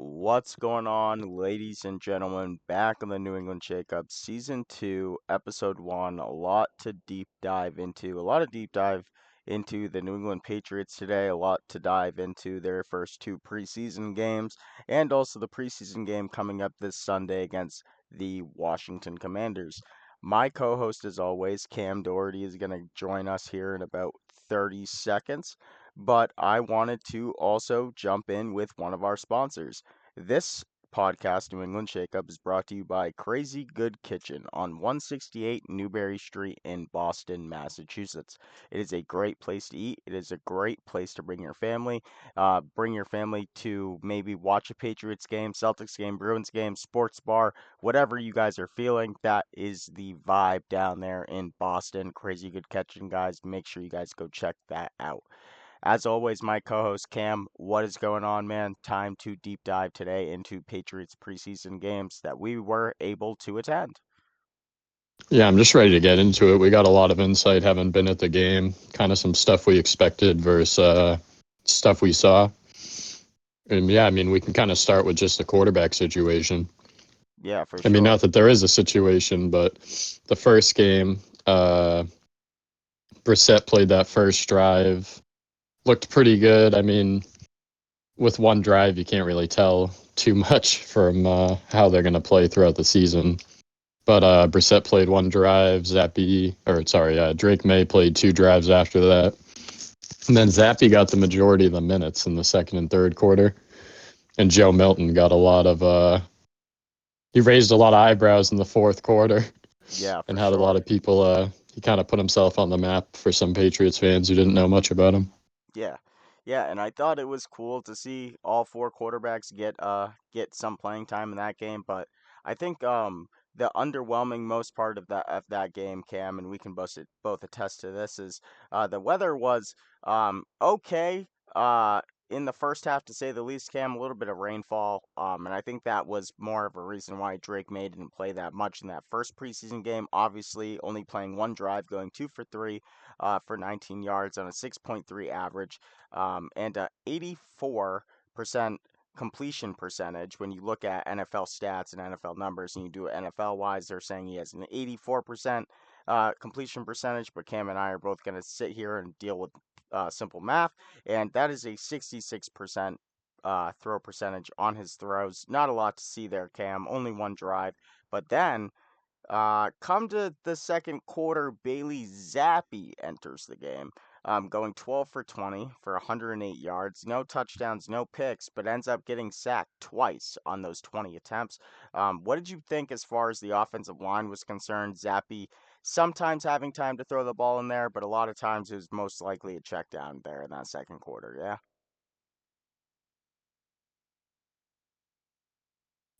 What's going on, ladies and gentlemen? Back on the New England Shakeup, Season 2, Episode 1. A lot to deep dive into. A lot of deep dive into the New England Patriots today. A lot to dive into their first two preseason games, and also the preseason game coming up this Sunday against the Washington Commanders. My co host, as always, Cam Doherty, is going to join us here in about 30 seconds. But I wanted to also jump in with one of our sponsors. This podcast, New England Shakeup, is brought to you by Crazy Good Kitchen on 168 Newberry Street in Boston, Massachusetts. It is a great place to eat. It is a great place to bring your family. Bring your family to maybe watch a Patriots game, Celtics game, Bruins game, sports bar, whatever you guys are feeling. That is the vibe down there in Boston. Crazy Good Kitchen, guys. Make sure you guys go check that out. As always, my co-host Cam, what is going on, man? Time to deep dive today into Patriots preseason games that we were able to attend. Yeah, I'm just ready to get into it. We got a lot of insight having been at the game, kind of some stuff we expected versus stuff we saw. And yeah, I mean, we can kind of start with just the quarterback situation. Yeah, for I mean, sure. not that there is a situation, but the first game, Brissett played that first drive, looked pretty good. I mean, with one drive, you can't really tell too much from how they're going to play throughout the season. But Brissett played one drive. Drake Maye played two drives after that. And then Zappy got the majority of the minutes in the second and third quarter. And Joe Milton got a lot of, he raised a lot of eyebrows in the fourth quarter Yeah, and for had a lot sure. of people, he kind of put himself on the map for some Patriots fans who didn't know much about him. Yeah. Yeah, and I thought it was cool to see all four quarterbacks get some playing time in that game, but I think the underwhelming most part of that game, Cam, and we can both attest to this, is the weather was okay in the first half, to say the least, Cam. A little bit of rainfall, and I think that was more of a reason why Drake Maye didn't play that much in that first preseason game. Obviously, only playing one drive, going 2 for 3 for 19 yards on a 6.3 average, and a 84% completion percentage. When you look at NFL stats and NFL numbers and you do it NFL wise, they're saying he has an 84% completion percentage, but Cam and I are both going to sit here and deal with simple math, and that is a 66% throw percentage on his throws. Not a lot to see there, Cam. Only one drive. But then come to the second quarter, Bailey Zappi enters the game, going 12 for 20 for 108 yards, no touchdowns, no picks, but ends up getting sacked twice on those 20 attempts. What did you think as far as the offensive line was concerned? Zappi sometimes having time to throw the ball in there, but a lot of times it was most likely a check down there in that second quarter. Yeah.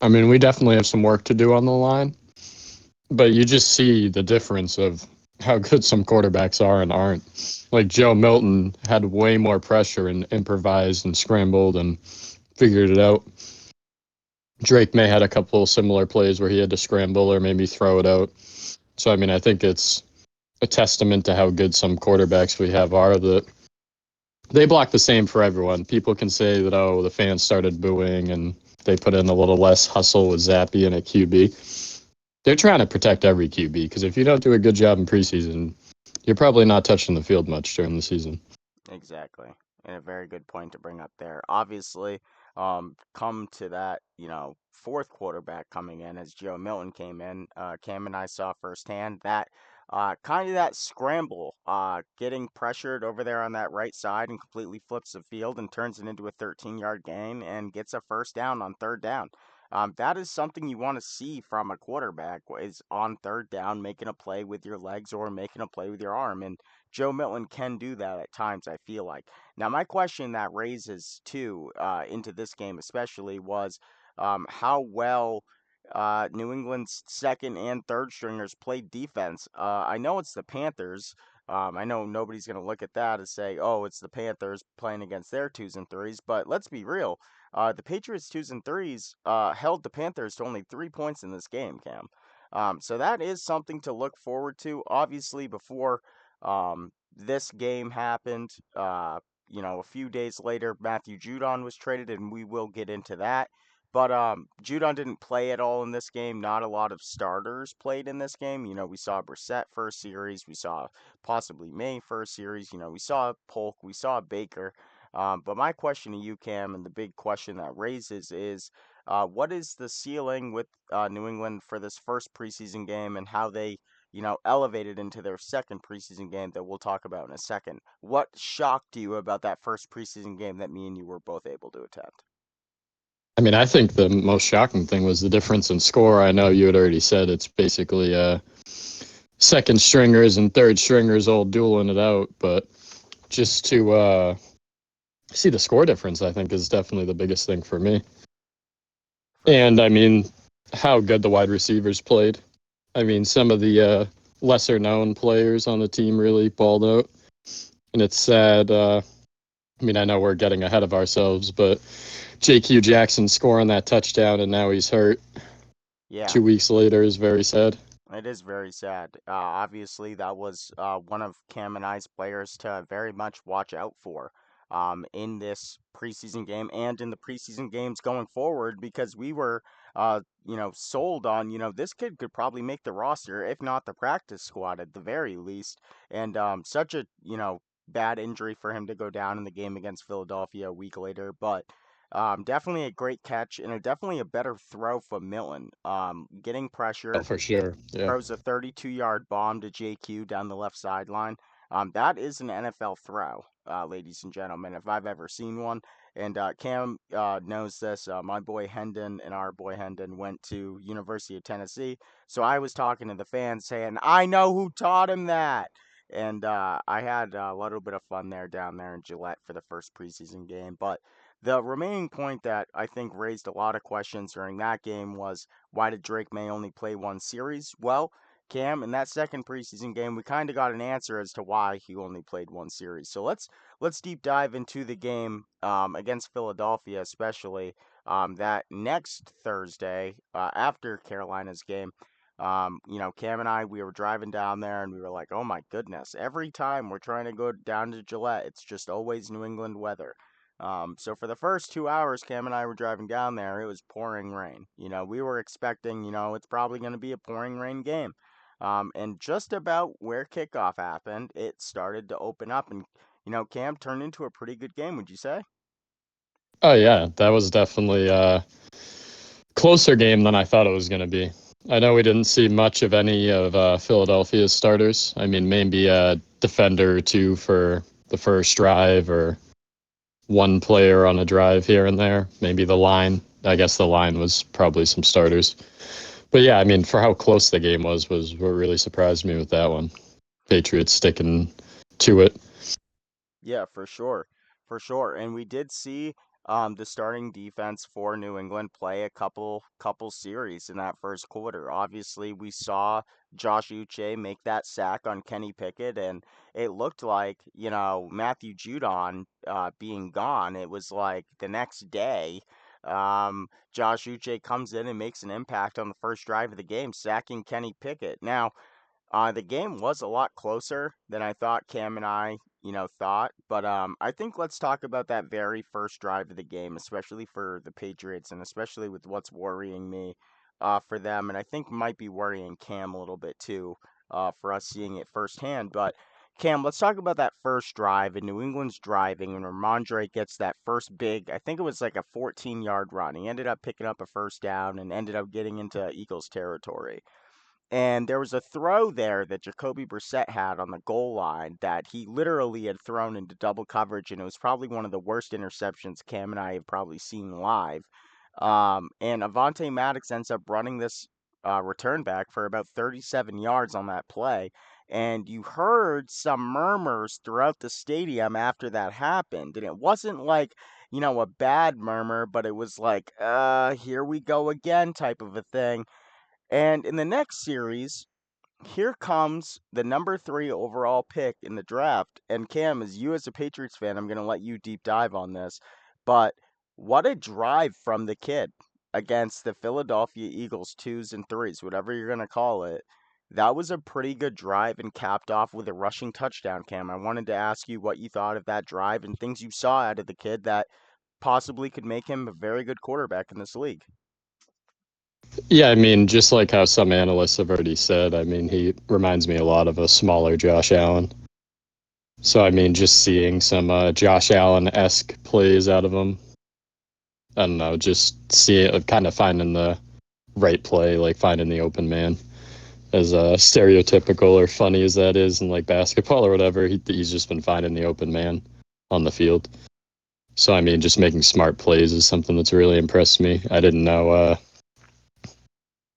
I mean, we definitely have some work to do on the line, but you just see the difference of how good some quarterbacks are and aren't. Like Joe Milton had way more pressure and improvised and scrambled and figured it out. Drake May had a couple of similar plays where he had to scramble or maybe throw it out. So I mean, I think it's a testament to how good some quarterbacks we have are that they block the same for everyone. People can say that, oh, the fans started booing and they put in a little less hustle with Zappy and at QB. They're trying to protect every QB because if you don't do a good job in preseason, you're probably not touching the field much during the season. Exactly. And a very good point to bring up there. Obviously, come to that, fourth quarterback coming in as Joe Milton came in. Cam and I saw firsthand that kind of that scramble, getting pressured over there on that right side and completely flips the field and turns it into a 13-yard gain and gets a first down on third down. That is something you want to see from a quarterback, is on third down making a play with your legs or making a play with your arm. And Joe Milton can do that at times, I feel like. Now, my question that raises too, into this game especially, was how well New England's second and third stringers played defense. I know it's the Panthers. I know nobody's going to look at that and say, oh, it's the Panthers playing against their twos and threes, but let's be real. The Patriots' twos and threes held the Panthers to only 3 points in this game, Cam. So that is something to look forward to. Obviously, before this game happened, a few days later, Matthew Judon was traded, and we will get into that. But Judon didn't play at all in this game. Not a lot of starters played in this game. We saw Brissett first series. We saw possibly May first series. We saw Polk. We saw Baker. But my question to you, Cam, and the big question that raises is, what is the ceiling with New England for this first preseason game, and how they elevated into their second preseason game that we'll talk about in a second? What shocked you about that first preseason game that me and you were both able to attend? I mean, I think the most shocking thing was the difference in score. I know you had already said it's basically second stringers and third stringers all dueling it out, but just to see the score difference, I think, is definitely the biggest thing for me. For sure. And I mean, how good the wide receivers played. I mean, some of the lesser known players on the team really balled out. And it's sad. I mean, I know we're getting ahead of ourselves, but Jaque Jackson scoring that touchdown and now he's hurt Yeah. 2 weeks later is very sad. It is very sad. Obviously, that was one of Cam and I's players to very much watch out for in this preseason game and in the preseason games going forward, because we were, sold on, this kid could probably make the roster, if not the practice squad at the very least. And such a, bad injury for him to go down in the game against Philadelphia a week later. But definitely a great catch, and definitely a better throw for Milton. Getting Oh, pressure, for sure. Yeah. throws a 32-yard bomb to JQ down the left sideline. That is an NFL throw, ladies and gentlemen, if I've ever seen one. And Cam knows this. My boy Hendon and our boy Hendon went to University of Tennessee, so I was talking to the fans saying, "I know who taught him that." And I had a little bit of fun there down there in Gillette for the first preseason game. But the remaining point that I think raised a lot of questions during that game was, why did Drake Maye only play one series? Well, Cam, in that second preseason game, we kind of got an answer as to why he only played one series. So let's deep dive into the game against Philadelphia, especially that next Thursday after Carolina's game. Cam and I, we were driving down there and we were like, oh my goodness, every time we're trying to go down to Gillette, it's just always New England weather. So for the first 2 hours, Cam and I were driving down there, it was pouring rain. We were expecting, it's probably going to be a pouring rain game. And just about where kickoff happened, it started to open up, and Cam turned into a pretty good game, would you say? Oh, yeah. That was definitely a closer game than I thought it was going to be. I know we didn't see much of any of Philadelphia's starters. I mean, maybe a defender or two for the first drive or one player on a drive here and there. Maybe the line. I guess the line was probably some starters. But yeah, I mean, for how close the game was what really surprised me with that one. Patriots sticking to it. Yeah, for sure. For sure. And we did see the starting defense for New England play a couple series in that first quarter. Obviously, we saw Josh Uche make that sack on Kenny Pickett, and it looked like, Matthew Judon being gone, it was like the next day. Josh Uche comes in and makes an impact on the first drive of the game, sacking Kenny Pickett. Now, the game was a lot closer than I thought Cam and I, thought. But I think let's talk about that very first drive of the game, especially for the Patriots, and especially with what's worrying me for them, and I think might be worrying Cam a little bit too, for us seeing it firsthand. But Cam, let's talk about that first drive, and New England's driving, and Ramondre gets that first big, I think it was like a 14-yard run. He ended up picking up a first down and ended up getting into Eagles territory. And there was a throw there that Jacoby Brissett had on the goal line that he literally had thrown into double coverage, and it was probably one of the worst interceptions Cam and I have probably seen live. And Avante Maddox ends up running this return back for about 37 yards on that play. And you heard some murmurs throughout the stadium after that happened. And it wasn't like, a bad murmur, but it was like, here we go again type of a thing. And in the next series, here comes the number 3 overall pick in the draft. And Cam, as you as a Patriots fan, I'm going to let you deep dive on this. But what a drive from the kid against the Philadelphia Eagles, twos and threes, whatever you're going to call it. That was a pretty good drive and capped off with a rushing touchdown, Cam. I wanted to ask you what you thought of that drive and things you saw out of the kid that possibly could make him a very good quarterback in this league. Yeah, I mean, just like how some analysts have already said, I mean, he reminds me a lot of a smaller Josh Allen. So, I mean, just seeing some Josh Allen-esque plays out of him, I don't know, just see it, kind of finding the right play, like finding the open man. As stereotypical or funny as that is in like basketball or whatever, he's just been finding the open man on the field. So, I mean, just making smart plays is something that's really impressed me. I didn't know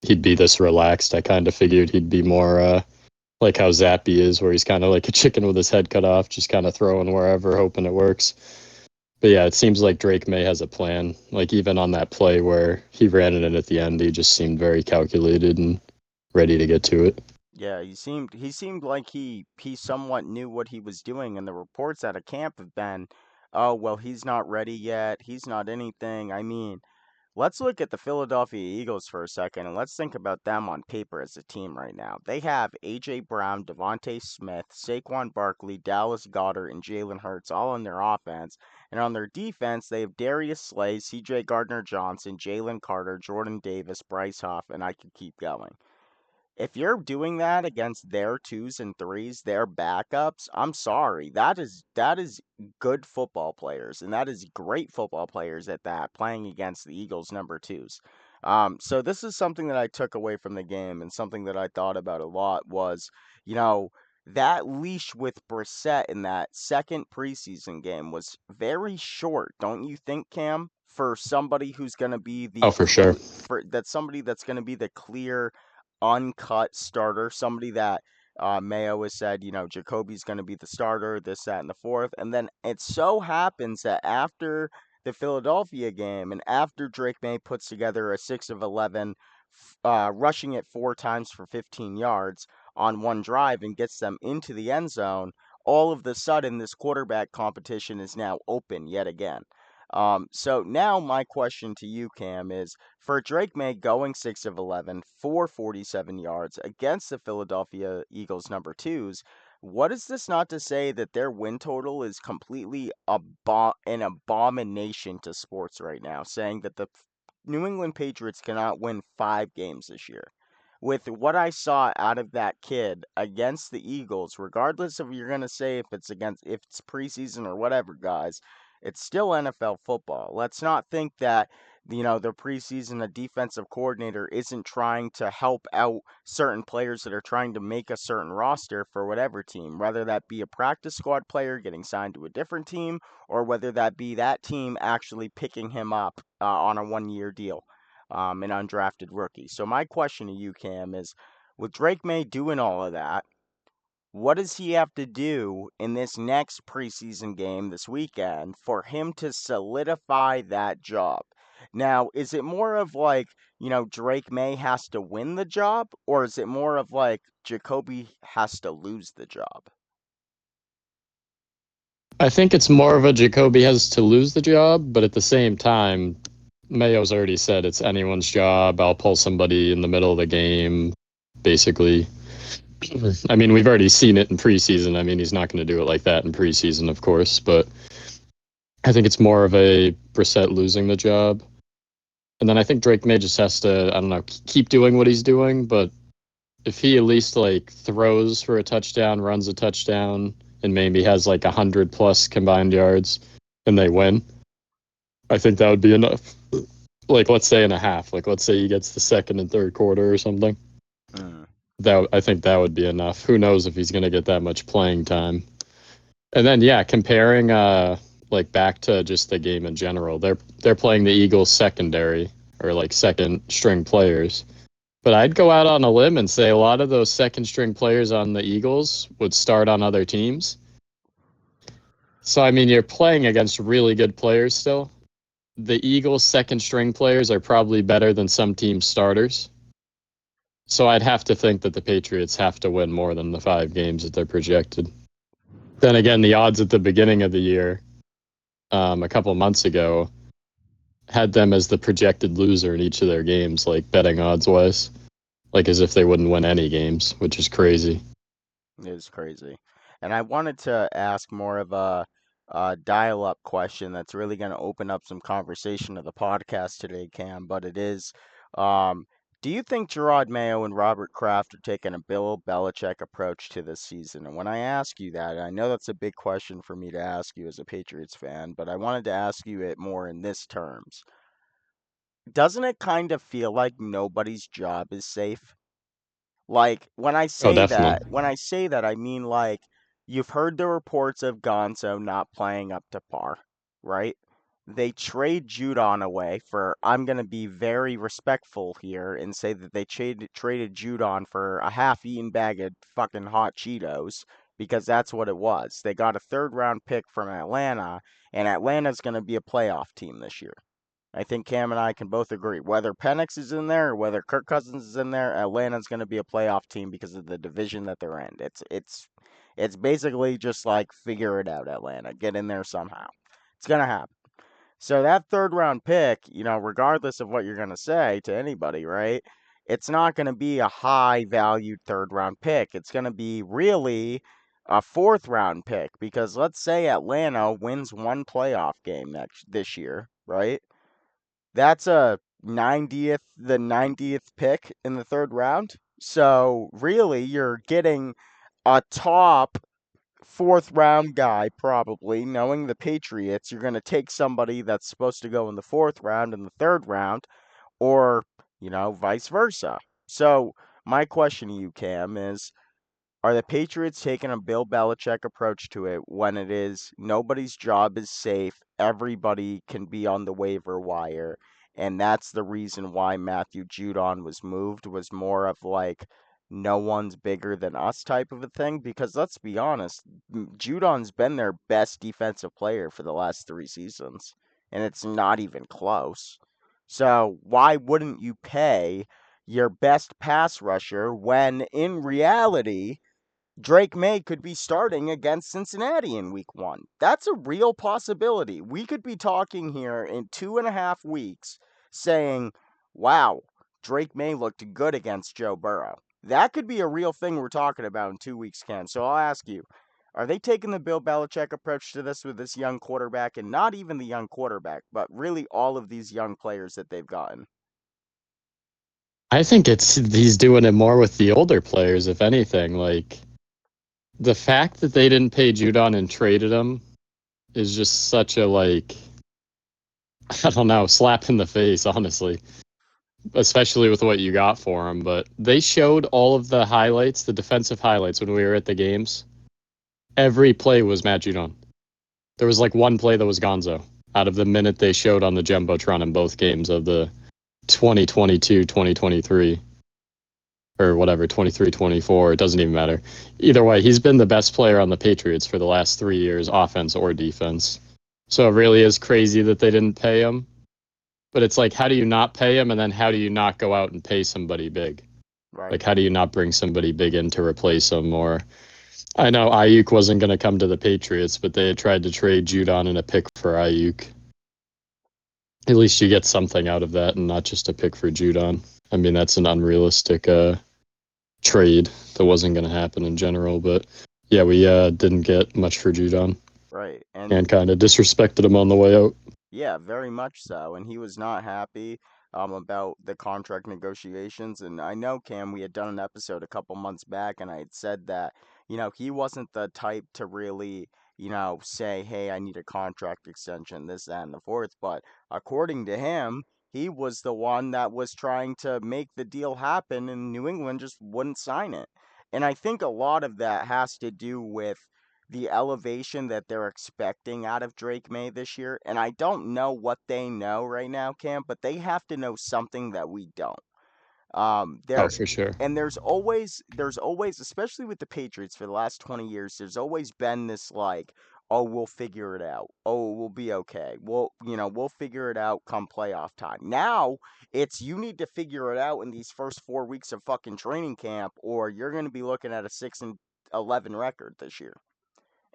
he'd be this relaxed. I kind of figured he'd be more like how Zappy is, where he's kind of like a chicken with his head cut off, just kind of throwing wherever, hoping it works. But yeah, it seems like Drake Maye has a plan. Like even on that play where he ran it in at the end, he just seemed very calculated and ready to get to it. Yeah, he seemed like he somewhat knew what he was doing, and the reports out of camp have been, oh well, he's not ready yet. He's not anything. I mean, let's look at the Philadelphia Eagles for a second, and let's think about them on paper as a team right now. They have A.J. Brown, Devontae Smith, Saquon Barkley, Dallas Goedert, and Jalen Hurts all on their offense. And on their defense, they have Darius Slay, C.J. Gardner-Johnson, Jalen Carter, Jordan Davis, Bryce Huff, and I could keep going. If you're doing that against their twos and threes, their backups, I'm sorry. That is good football players, and that is great football players at that, playing against the Eagles number twos. So this is something that I took away from the game, and something that I thought about a lot was, you know, that leash with Brissett in that second preseason game was very short, don't you think, Cam? For somebody who's going to be Oh, for sure. somebody that's going to be the clear uncut starter, somebody that Mayo has said, Jacoby's going to be the starter, this, that, and the fourth. And then it so happens that after the Philadelphia game and after Drake Maye puts together a 6 of 11, rushing it 4 times for 15 yards on one drive and gets them into the end zone, all of the sudden this quarterback competition is now open yet again. So now my question to you, Cam, is for Drake Maye going 6 of 11 for 47 yards against the Philadelphia Eagles number twos, what is this not to say that their win total is completely an abomination to sports right now, saying that the New England Patriots cannot win 5 games this year? With what I saw out of that kid against the Eagles, regardless of you're gonna say if it's preseason or whatever, guys, it's still NFL football. Let's not think that the preseason a defensive coordinator isn't trying to help out certain players that are trying to make a certain roster for whatever team, whether that be a practice squad player getting signed to a different team, or whether that be that team actually picking him up on a 1 year deal, an undrafted rookie. So my question to you, Cam, is with Drake Maye doing all of that, what does he have to do in this next preseason game this weekend for him to solidify that job? Now, is it more of like, Drake Maye has to win the job, or is it more of like Jacoby has to lose the job? I think it's more of a Jacoby has to lose the job, but at the same time, Mayo's already said it's anyone's job. I'll pull somebody in the middle of the game, basically. I mean, we've already seen it in preseason. I mean, he's not going to do it like that in preseason, of course, but I think it's more of a Brissett losing the job. And then I think Drake Maye just has to, I don't know, keep doing what he's doing, but if he at least like throws for a touchdown, runs a touchdown, and maybe has like 100+ combined yards and they win, I think that would be enough. Like, let's say in a half, like let's say he gets the second and third quarter or something. Mm. That I think that would be enough. Who knows if he's going to get that much playing time? And then yeah, comparing like back to just the game in general, they're playing the Eagles secondary or like second string players. But I'd go out on a limb and say a lot of those second string players on the Eagles would start on other teams. So I mean, you're playing against really good players still. The Eagles second string players are probably better than some team starters. So I'd have to think that the Patriots have to win more than the 5 games that they're projected. Then again, the odds at the beginning of the year, a couple of months ago, had them as the projected loser in each of their games, like betting odds wise. like as if they wouldn't win any games, which is crazy. It is crazy. And I wanted to ask more of a dial-up question that's really going to open up some conversation of the podcast today, Cam. But it is, um, do you think Gerard Mayo and Robert Kraft are taking a Bill Belichick approach to this season? And when I ask you that, I know that's a big question for me to ask you as a Patriots fan, but I wanted to ask you it more in this terms. Doesn't it kind of feel like nobody's job is safe? Like Oh, definitely. when I say that, I mean like you've heard the reports of Gonzo not playing up to par, right? They trade Judon away for, I'm gonna be very respectful here and say that they traded Judon for a half-eaten bag of fucking hot Cheetos because that's what it was. They got a third round pick from Atlanta, and Atlanta's gonna be a playoff team this year. I think Cam and I can both agree. Whether Penix is in there or whether Kirk Cousins is in there, Atlanta's going to be a playoff team because of the division that they're in. It's basically just like figure it out, Atlanta. Get in there somehow. It's going to happen. So that third round pick, regardless of what you're going to say to anybody, right? It's not going to be a high valued third round pick. It's going to be really a fourth round pick because let's say Atlanta wins one playoff game this year, right? That's the 90th pick in the third round. So really, you're getting a top fourth round guy, probably. Knowing the Patriots, you're going to take somebody that's supposed to go in the fourth round in the third round, or, vice versa. So, my question to you, Cam, is are the Patriots taking a Bill Belichick approach to it when it is nobody's job is safe, everybody can be on the waiver wire, and that's the reason why Matthew Judon was moved was more of like no one's bigger than us type of a thing? Because let's be honest, Judon's been their best defensive player for the last 3 seasons, and it's not even close. So why wouldn't you pay your best pass rusher when in reality Drake Maye could be starting against Cincinnati in week one? That's a real possibility. We could be talking here in 2.5 weeks saying, wow, Drake Maye looked good against Joe Burrow. That could be a real thing we're talking about in 2 weeks, Ken. So I'll ask you, are they taking the Bill Belichick approach to this with this young quarterback, and not even the young quarterback, but really all of these young players that they've gotten? I think it's he's doing it more with the older players, if anything. Like the fact that they didn't pay Judon and traded him is just such a like I don't know, slap in the face, honestly. Especially with what you got for him. But they showed all of the highlights, the defensive highlights when we were at the games. Every play was Matt Judon. There was like one play that was Gonzo out of the minute they showed on the Jumbotron in both games of the 2022, 2023, or whatever, 23, 24. It doesn't even matter. Either way, he's been the best player on the Patriots for the last 3 years, offense or defense. So it really is crazy that they didn't pay him. But it's like, how do you not pay him? And then how do you not go out and pay somebody big? Right. Like, how do you not bring somebody big in to replace him? Or I know Ayuk wasn't going to come to the Patriots, but they had tried to trade Judon and a pick for Ayuk. At least you get something out of that and not just a pick for Judon. I mean, that's an unrealistic trade that wasn't going to happen in general. But yeah, we didn't get much for Judon Right. And and kind of disrespected him on the way out. yeah, very much so. And he was not happy about the contract negotiations. And I know, Cam, we had done an episode a couple months back, and I had said that, he wasn't the type to really, say, hey, I need a contract extension, this, that, and the fourth. But according to him, he was the one that was trying to make the deal happen, and New England just wouldn't sign it. And I think a lot of that has to do with the elevation that they're expecting out of Drake Maye this year. And I don't know what they know right now, Cam, but they have to know something that we don't. Oh, There for sure. and there's always, especially with the Patriots for the last 20 years, there's always been this like, oh, we'll figure it out. Oh, we'll be okay. We'll figure it out come playoff time. Now it's you need to figure it out in these first 4 weeks of fucking training camp, or you're going to be looking at a 6-11 record this year,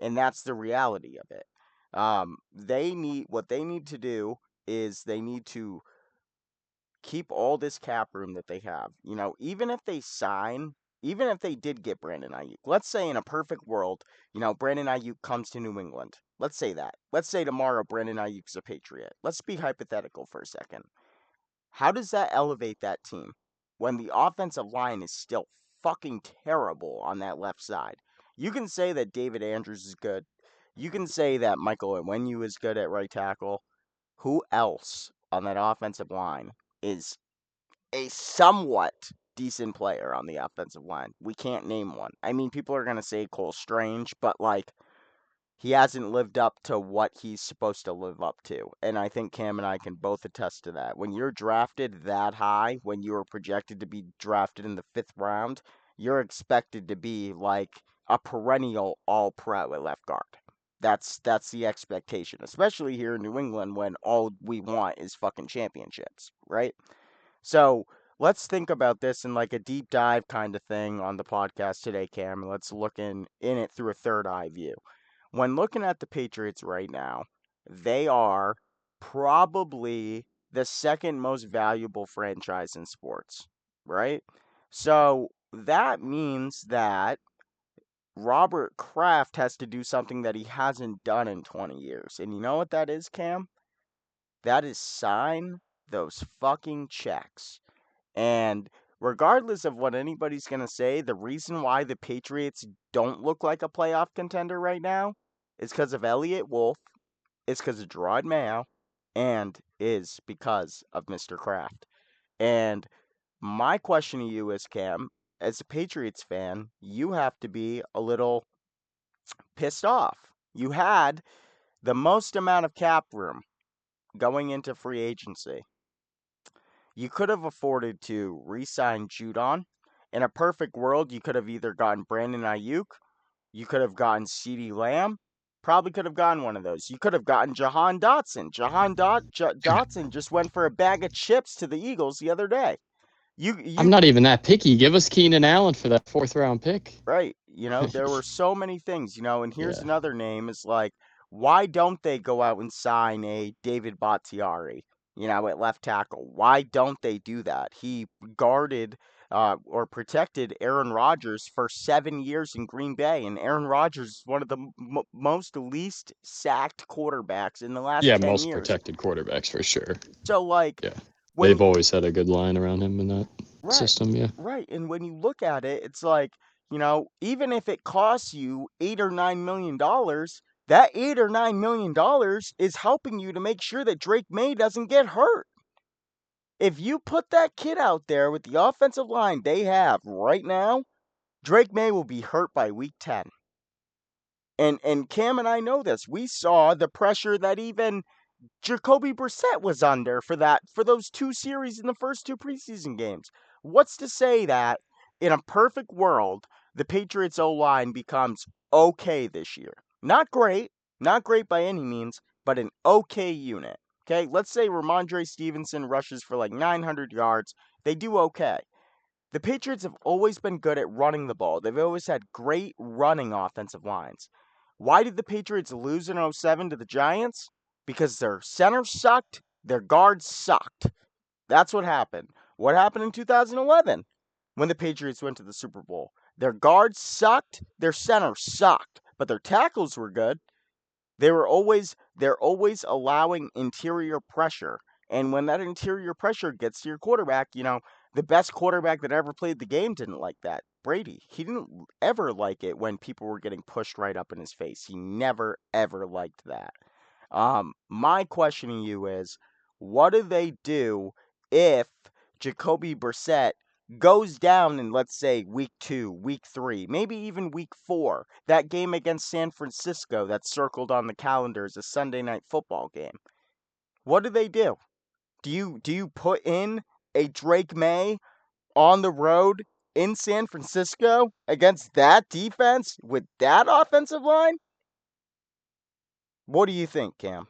and that's the reality of it. They need what they need to do is they need to keep all this cap room that they have. Even if they sign, even if they did get Brandon Ayuk, let's say in a perfect world, Brandon Ayuk comes to New England. Let's say that. Let's say tomorrow Brandon Ayuk's a Patriot. Let's be hypothetical for a second. How does that elevate that team when the offensive line is still fucking terrible on that left side? You can say that David Andrews is good. You can say that Michael Onwenu is good at right tackle. Who else on that offensive line is a somewhat decent player on the offensive line? We can't name one. I mean, people are going to say Cole Strange, but like he hasn't lived up to what he's supposed to live up to. And I think Cam and I can both attest to that. When you're drafted that high, when you are projected to be drafted in the 5th round, you're expected to be like a perennial all pro at left guard. That's the expectation, especially here in New England when all we want is fucking championships, right? So let's think about this in like a deep dive kind of thing on the podcast today, Cam, and let's look in it through a third eye view. When looking at the Patriots right now, they are probably the second most valuable franchise in sports, right? So that means that Robert Kraft has to do something that he hasn't done in 20 years. And you know what that is, Cam? That is sign those fucking checks. And regardless of what anybody's going to say, the reason why the Patriots don't look like a playoff contender right now is because of Elliott Wolf, it's because of Gerard Mayo, and is because of Mr. Kraft. And my question to you is, Cam, as a Patriots fan, you have to be a little pissed off. You had the most amount of cap room going into free agency. You could have afforded to re-sign Judon. In a perfect world, you could have either gotten Brandon Ayuk, you could have gotten CeeDee Lamb, probably could have gotten one of those. You could have gotten Jahan Dotson. Dotson just went for a bag of chips to the Eagles the other day. I'm You not even that picky. Give us Keenan Allen for that 4th-round pick. Right. There were so many things, and here's Yeah. another name is like, why don't they go out and sign a David Bakhtiari, at left tackle? Why don't they do that? He guarded or protected Aaron Rodgers for 7 years in Green Bay, and Aaron Rodgers is one of the most least sacked quarterbacks in the last Yeah, 10 most years. protected quarterbacks for sure. So, like, Yeah. when They've always had a good line around him in that Right, system, yeah. right. And when you look at it, it's like, even if it costs you $8 or $9 million, that $8 or $9 million is helping you to make sure that Drake Maye doesn't get hurt. If you put that kid out there with the offensive line they have right now, Drake Maye will be hurt by week 10. And Cam and I know this. We saw the pressure that even Jacoby Brissett was under for those 2 series in the first 2 preseason games. What's to say that in a perfect world, the Patriots O-line becomes okay this year? Not great by any means, but an okay unit. Okay, let's say Ramondre Stevenson rushes for like 900 yards. They do okay. The Patriots have always been good at running the ball. They've always had great running offensive lines. Why did the Patriots lose in 07 to the Giants? Because their center sucked, their guards sucked. That's what happened. What happened in 2011 when the Patriots went to the Super Bowl? Their guards sucked, their center sucked, but their tackles were good. They're always allowing interior pressure. And when that interior pressure gets to your quarterback, the best quarterback that ever played the game didn't like that. Brady, he didn't ever like it when people were getting pushed right up in his face. He never ever liked that. My question to you is, what do they do if Jacoby Brissett goes down in, let's say, week 2, week 3, maybe even week 4, that game against San Francisco that's circled on the calendar as a Sunday night football game? What do they do? Do you put in a Drake Maye on the road in San Francisco against that defense with that offensive line? What do you think, Cam?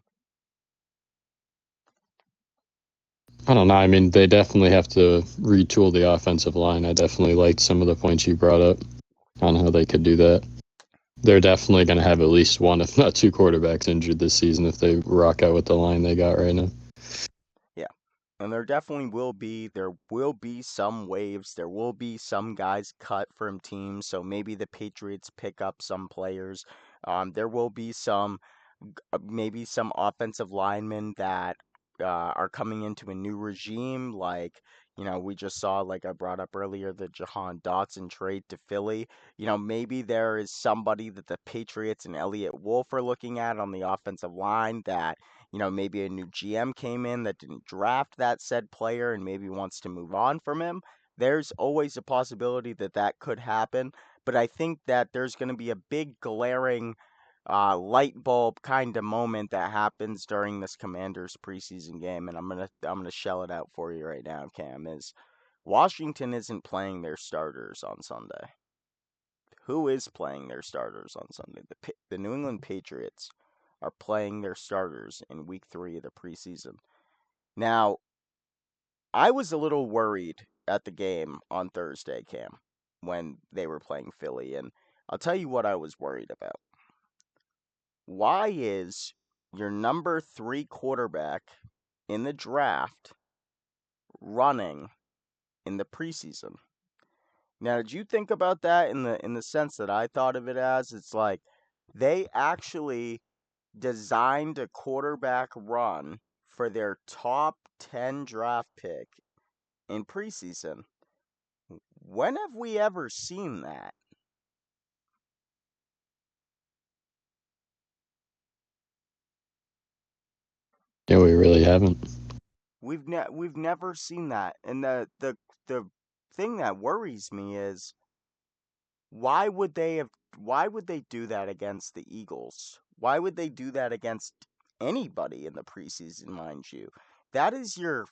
I don't know. I mean, they definitely have to retool the offensive line. I definitely liked some of the points you brought up on how they could do that. They're definitely going to have at least one, if not 2 quarterbacks injured this season if they rock out with the line they got right now. Yeah. And there will be some waves. There will be some guys cut from teams. So maybe the Patriots pick up some players. There will be maybe some offensive linemen that are coming into a new regime. Like, we just saw, like I brought up earlier, the Jahan Dotson trade to Philly. Maybe there is somebody that the Patriots and Elliott Wolf are looking at on the offensive line that, maybe a new GM came in that didn't draft that said player and maybe wants to move on from him. There's always a possibility that that could happen. But I think that there's going to be a big glaring light bulb kind of moment that happens during this Commanders preseason game, and I'm gonna shell it out for you right now, Cam. Is Washington isn't playing their starters on Sunday. Who is playing their starters on Sunday? The New England Patriots are playing their starters in Week 3 of the preseason. Now, I was a little worried at the game on Thursday, Cam, when they were playing Philly, and I'll tell you what I was worried about. Why is your number 3 quarterback in the draft running in the preseason? Now, did you think about that in the sense that I thought of it as? It's like they actually designed a quarterback run for their top 10 draft pick in preseason. When have we ever seen that? Yeah, we really haven't. We've never seen that. And the thing that worries me is Why would they have why would they do that against the Eagles? Why would they do that against anybody in the preseason, mind you? That is your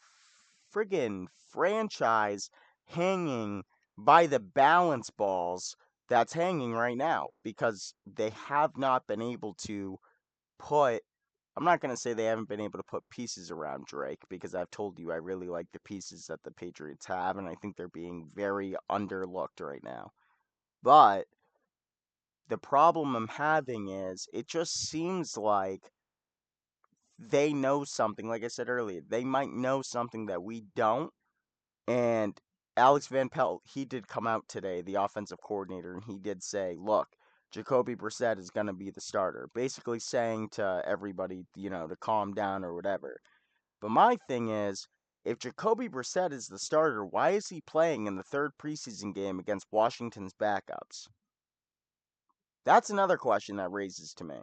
friggin' franchise hanging by the balance balls that's hanging right now because they have not been able to put I'm not going to say they haven't been able to put pieces around Drake because I've told you I really like the pieces that the Patriots have and I think they're being very underlooked right now. But the problem I'm having is it just seems like they know something. Like I said earlier, they might know something that we don't. And Alex Van Pelt, he did come out today, the offensive coordinator, and he did say, look, Jacoby Brissett is going to be the starter. Basically saying to everybody, to calm down or whatever. But my thing is, if Jacoby Brissett is the starter, why is he playing in the third preseason game against Washington's backups? That's another question that raises to me.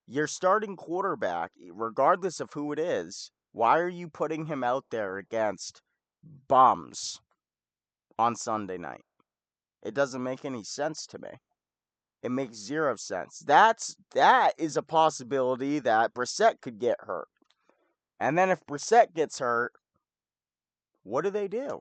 Your starting quarterback, regardless of who it is, why are you putting him out there against bums on Sunday night? It doesn't make any sense to me. It makes zero sense. That is a possibility that Brissett could get hurt. And then if Brissett gets hurt, what do they do?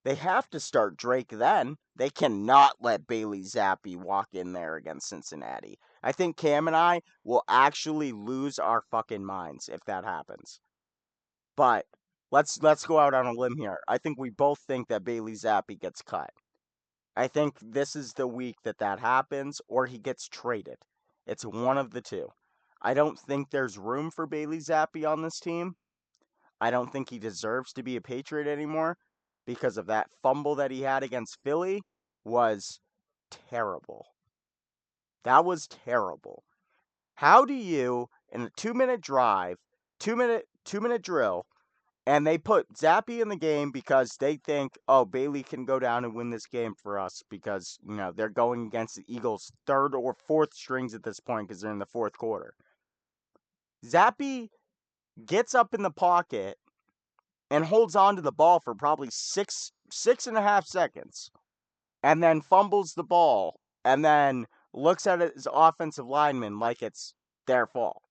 They have to start Drake then. They cannot let Bailey Zappi walk in there against Cincinnati. I think Cam and I will actually lose our fucking minds if that happens. But let's go out on a limb here. I think we both think that Bailey Zappi gets cut. I think this is the week that that happens or he gets traded. It's one of the two. I don't think there's room for Bailey Zappi on this team. I don't think he deserves to be a Patriot anymore because of that fumble that he had against Philly was terrible. That was terrible. How do you in a 2-minute drive, 2-minute drill, and they put Zappy in the game because they think, oh, Bailey can go down and win this game for us because, they're going against the Eagles' third or fourth strings at this point because they're in the fourth quarter. Zappy gets up in the pocket and holds on to the ball for probably 6.5 seconds and then fumbles the ball and then looks at his offensive lineman like it's their fault.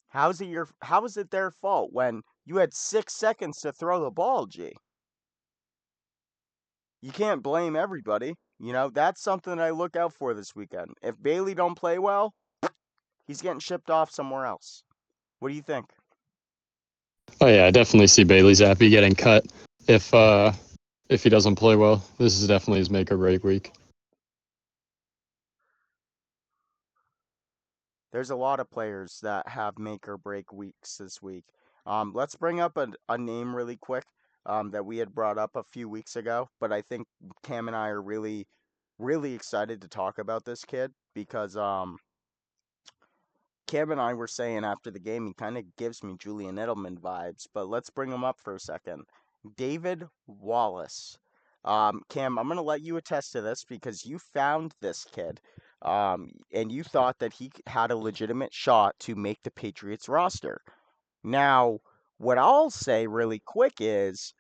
How is it their fault when you had 6 seconds to throw the ball, G? You can't blame everybody. That's something that I look out for this weekend. If Bailey don't play well, he's getting shipped off somewhere else. What do you think? Oh yeah, I definitely see Bailey Zappi getting cut if he doesn't play well. This is definitely his make or break week. There's a lot of players that have make or break weeks this week. Let's bring up a name really quick that we had brought up a few weeks ago, but I think Cam and I are really excited to talk about this kid because Cam and I were saying after the game he kind of gives me Julian Edelman vibes, but let's bring him up for a second. David Wallace. Cam, I'm gonna let you attest to this because you found this kid, and you thought that he had a legitimate shot to make the Patriots roster. Now, what I'll say really quick is,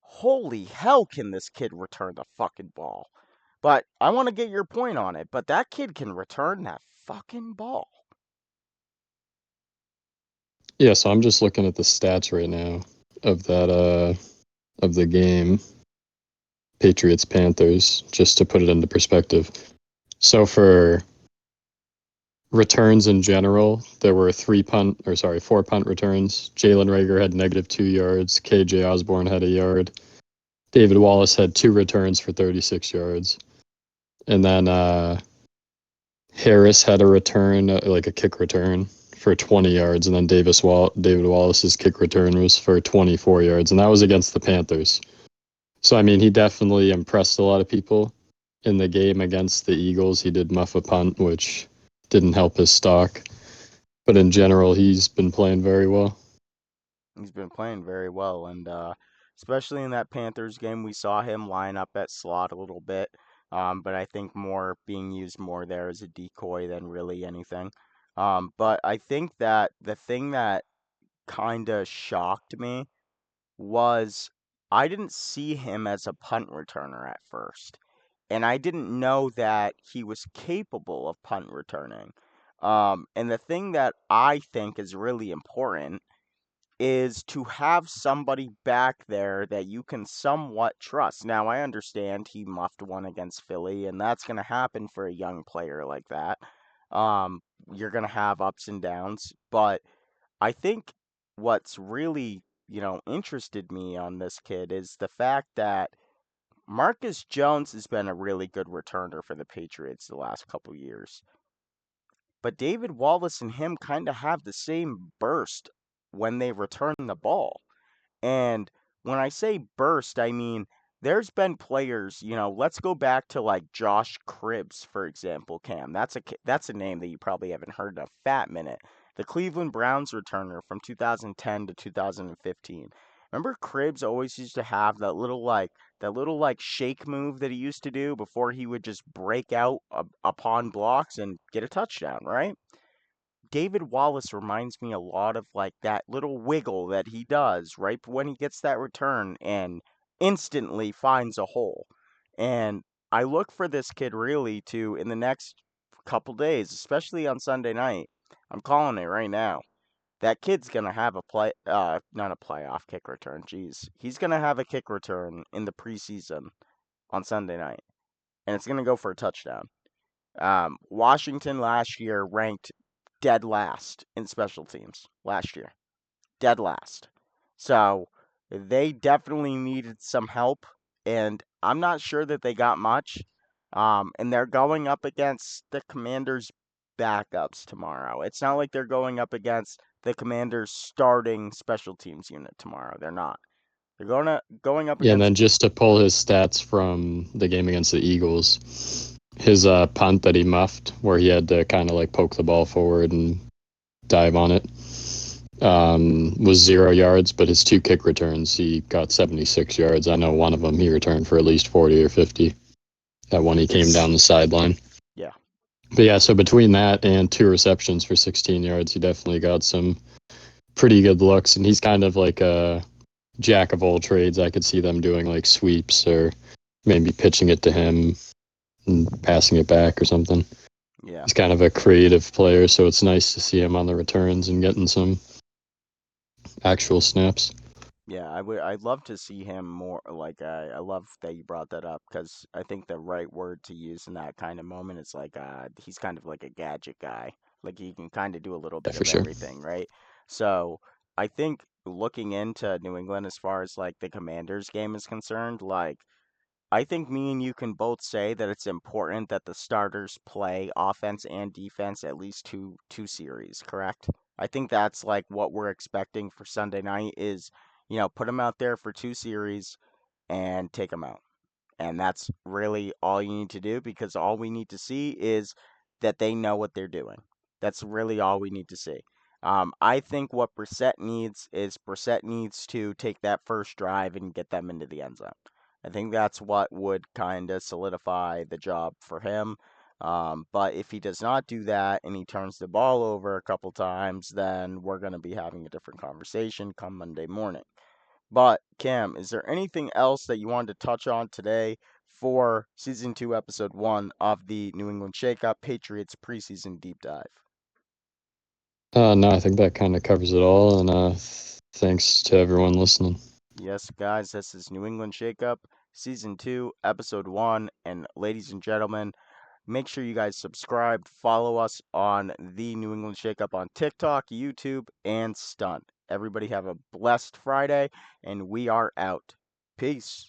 holy hell, can this kid return the fucking ball? But I want to get your point on it. But that kid can return that fucking ball. Yeah, so I'm just looking at the stats right now of that of the game, Patriots Panthers, just to put it into perspective. So for returns in general, there were 4 punt returns. Jalen Rager had -2 yards. KJ Osborne had a yard. David Wallace had 2 returns for 36 yards. And then Harris had a return, like a kick return for 20 yards. And then David Wallace's kick return was for 24 yards. And that was against the Panthers. So, I mean, he definitely impressed a lot of people in the game against the Eagles. He did muff a punt, which didn't help his stock. But in general, he's been playing very well. He's been playing very well, and especially in that Panthers game, we saw him line up at slot a little bit. But I think more being used more there as a decoy than really anything. But I think that the thing that kind of shocked me was I didn't see him as a punt returner at first. And I didn't know that he was capable of punt returning. And the thing that I think is really important is to have somebody back there that you can somewhat trust. Now, I understand he muffed one against Philly, and that's going to happen for a young player like that. Um, you're going to have ups and downs, but I think what's really, interested me on this kid is the fact that Marcus Jones has been a really good returner for the Patriots the last couple years. But David Wallace and him kind of have the same burst when they return the ball. And when I say burst, I mean there's been players, let's go back to like Josh Cribbs, for example, Cam. That's a name that you probably haven't heard in a fat minute. The Cleveland Browns returner from 2010 to 2015. Remember Cribbs always used to have that little like shake move that he used to do before he would just break out upon blocks and get a touchdown, right? David Wallace reminds me a lot of like that little wiggle that he does right when he gets that return and instantly finds a hole. And I look for this kid really to in the next couple days, especially on Sunday night. I'm calling it right now. That kid's gonna have not a playoff kick return. Jeez, he's gonna have a kick return in the preseason on Sunday night, and it's gonna go for a touchdown. Washington last year ranked dead last in special teams last year. Dead last. So they definitely needed some help, and I'm not sure that they got much. And they're going up against the Commanders' backups tomorrow. It's not like they're going up against the Commanders' starting special teams unit tomorrow. They're not. They're going up Yeah, and against. then just to pull his stats from the game against the Eagles, his punt that he muffed, where he had to kind of like poke the ball forward and dive on it, was 0 yards, but his 2 kick returns, he got 76 yards. I know one of them he returned for at least 40 or 50. That one he came It's down the sideline. yeah, But yeah, so between that and 2 receptions for 16 yards, he definitely got some pretty good looks. And he's kind of like a jack of all trades. I could see them doing like sweeps or maybe pitching it to him and passing it back or something. yeah. He's kind of a creative player, so it's nice to see him on the returns and getting some actual snaps. Yeah, I'd love to see him more. Like, I love that you brought that up because I think the right word to use in that kind of moment is like, he's kind of like a gadget guy. Like, he can kind of do a little Yeah, bit for of sure. everything, right? So, I think looking into New England as far as like the Commanders game is concerned, like, I think me and you can both say that it's important that the starters play offense and defense at least two series, correct? I think that's like what we're expecting for Sunday night is, put them out there for 2 series and take them out. And that's really all you need to do because all we need to see is that they know what they're doing. That's really all we need to see. I think what Brissett needs is Brissett needs to take that first drive and get them into the end zone. I think that's what would kind of solidify the job for him. But if he does not do that and he turns the ball over a couple times, then we're going to be having a different conversation come Monday morning. But Cam, is there anything else that you wanted to touch on today for season 2, episode 1 of the New England Shakeup Patriots preseason deep dive? No, I think that kind of covers it all. And thanks to everyone listening. Yes, guys, this is New England Shakeup season 2, episode 1. And ladies and gentlemen, make sure you guys subscribe, follow us on the New England Shakeup on TikTok, YouTube, and Stunt. Everybody have a blessed Friday, and we are out. Peace.